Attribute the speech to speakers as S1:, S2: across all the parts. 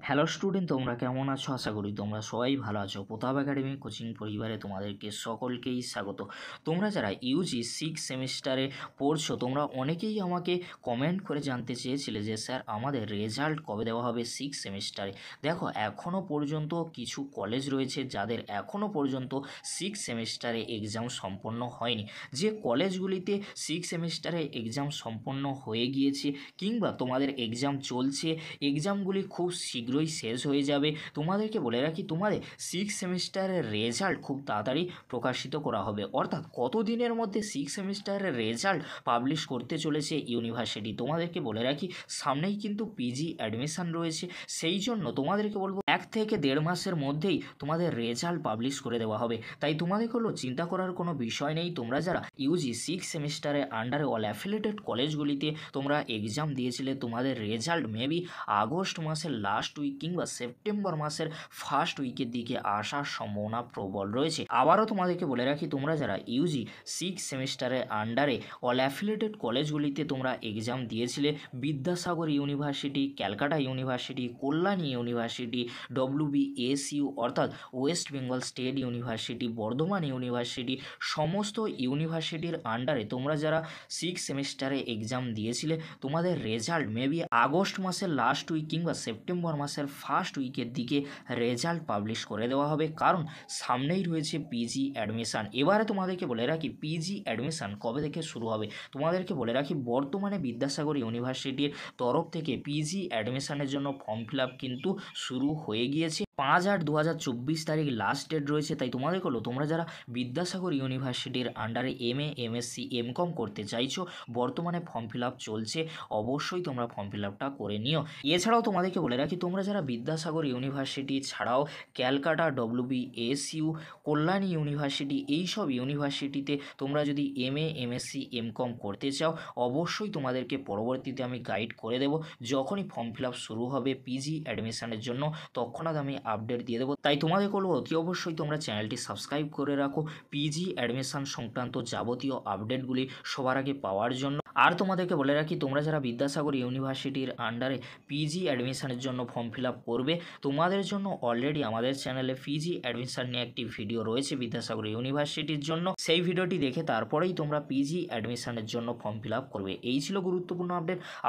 S1: Hello student, তোমরা কেমন আছো? আশা করি তোমরা সবাই ভালো আছো। প্রতাপ একাডেমি কোচিং পরিবারে তোমাদেরকে সকলকেই স্বাগত। তোমরা যারা ইউজি 6 সেমিস্টারে পড়ছো, তোমরা অনেকেই আমাকে কমেন্ট করে জানতে চেয়েছিলে যে স্যার আমাদের রেজাল্ট কবে দেওয়া হবে 6 সেমিস্টারে। দেখো, এখনও পর্যন্ত কিছু কলেজ রয়েছে যাদের এখনও পর্যন্ত 6 সেমিস্টারে এক্সাম সম্পন্ন হয়নি। যে কলেজগুলিতে 6 সেমিস্টারে এক্সাম সম্পন্ন হয়ে গিয়েছে কিংবা তোমাদের এক্সাম চলছে, এক্সামগুলি খুব শীঘ্রই শেষ হয়ে যাবে, তোমাদেরকে বলে রাখি তোমাদের 6 সেমিস্টারের রেজাল্ট খুব তাড়াতাড়ি প্রকাশিত করা হবে। অর্থাৎ কত দিনের মধ্যে 6 সেমিস্টারের রেজাল্ট পাবলিশ করতে চলেছে ইউনিভার্সিটি। তোমাদেরকে বলে রাখি সামনেই কিন্তু পিজি অ্যাডমিশান রয়েছে, সেই জন্য তোমাদেরকে বলবো 1 থেকে 1.5 মাসের মধ্যেই তোমাদের রেজাল্ট পাবলিশ করে দেওয়া হবে। তাই তোমাদেরকে হলো চিন্তা করার কোনো বিষয় নেই। তোমরা যারা ইউজি 6 সেমিস্টারে আন্ডারে অল অ্যাফিলিয়েটেড কলেজগুলিতে তোমরা এক্সাম দিয়েছিলে, তোমাদের রেজাল্ট মেবি আগস্ট মাসের লাস্ট উইক কিংবা সেপ্টেম্বর মাসের ফার্স্ট উইকের দিকে আসার সম্ভাবনা প্রবল রয়েছে। আবারও তোমাদেরকে বলে রাখি, তোমরা যারা ইউজি 6 সেমিস্টারের আন্ডারে অল অ্যাফিলিয়েটেড কলেজগুলিতে তোমরা এক্সাম দিয়েছিলে, Vidyasagar university, Calcutta university, Kalyani university, WBSU অর্থাৎ West Bengal state university, Bardhaman university, সমস্ত ইউনিভার্সিটির আন্ডারে তোমরা যারা 6 সেমিস্টারে এক্সাম দিয়েছিলে, তোমাদের রেজাল্ট মেবি আগস্ট মাসের লাস্ট উইক কিংবা সেপ্টেম্বর মাসের ফার্স্ট উইকের দিকে রেজাল্ট পাবলিশ করে দেওয়া হবে, কারণ সামনেই রয়েছে পিজি অ্যাডমিশান। এবারে তোমাদেরকে বলে রাখি পিজি অ্যাডমিশান কবে থেকে শুরু হবে। তোমাদেরকে বলে রাখি বর্তমানে বিদ্যাসাগর ইউনিভার্সিটির তরফ থেকে পিজি অ্যাডমিশানের জন্য ফর্ম ফিল আপ কিন্তু শুরু হয়ে গিয়েছে। 5/8/2024 তারিখ লাস্ট ডেট রয়েছে। তাই তোমাদের হলো তোমরা যারা বিদ্যাসাগর ইউনিভার্সিটির আন্ডারে MA MSc MCOM করতে চাইছো, বর্তমানে ফর্ম ফিল আপ চলছে, অবশ্যই তোমরা ফর্ম ফিল আপটা করে নিও। এছাড়াও তোমাদেরকে বলে রাখি তোমরা যারা বিদ্যাসাগর ইউনিভার্সিটি ছাড়াও ক্যালকাটা, WBSU, কল্যাণী ইউনিভার্সিটি, এইসব ইউনিভার্সিটিতে তোমরা যদি MA MSc MCOM করতে চাও, অবশ্যই তোমাদেরকে পরবর্তীতে আমি গাইড করে দেবো। যখনই ফর্ম ফিল আপ শুরু হবে পিজি অ্যাডমিশানের জন্য, তৎক্ষণাৎ আমি আপডেট দিয়ে দেবো। তাই তোমাদের বলবো অতি অবশ্যই তোমরা চ্যানেলটি সাবস্ক্রাইব করে রাখো পিজি অ্যাডমিশান সংক্রান্ত যাবতীয় আপডেটগুলি সবার আগে পাওয়ার জন্য। আর তোমাদেরকে বলে রাখি তোমরা যারা বিদ্যাসাগর ইউনিভার্সিটির আন্ডারে পিজি অ্যাডমিশানের জন্য ফর্ম ফিল আপ করবে, তোমাদের জন্য অলরেডি আমাদের চ্যানেলে পিজি অ্যাডমিশান নিয়ে একটি ভিডিও রয়েছে বিদ্যাসাগর ইউনিভার্সিটির জন্য। সেই ভিডিওটি দেখে তারপরেই তোমরা পিজি অ্যাডমিশানের জন্য ফর্ম ফিল আপ করবে। এই ছিল গুরুত্বপূর্ণ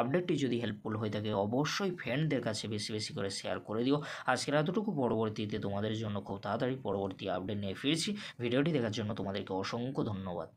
S1: আপডেটটি যদি হেল্পফুল হয়ে থাকে অবশ্যই ফ্রেন্ডদের কাছে বেশি বেশি করে শেয়ার করে দিও। আজকের এতটুকু, পরবর্তীতে তোমাদের জন্য খুব তাড়াতাড়ি পরবর্তী আপডেট নিয়ে ফিরছি। ভিডিওটি দেখার জন্য তোমাদেরকে অসংখ্য ধন্যবাদ।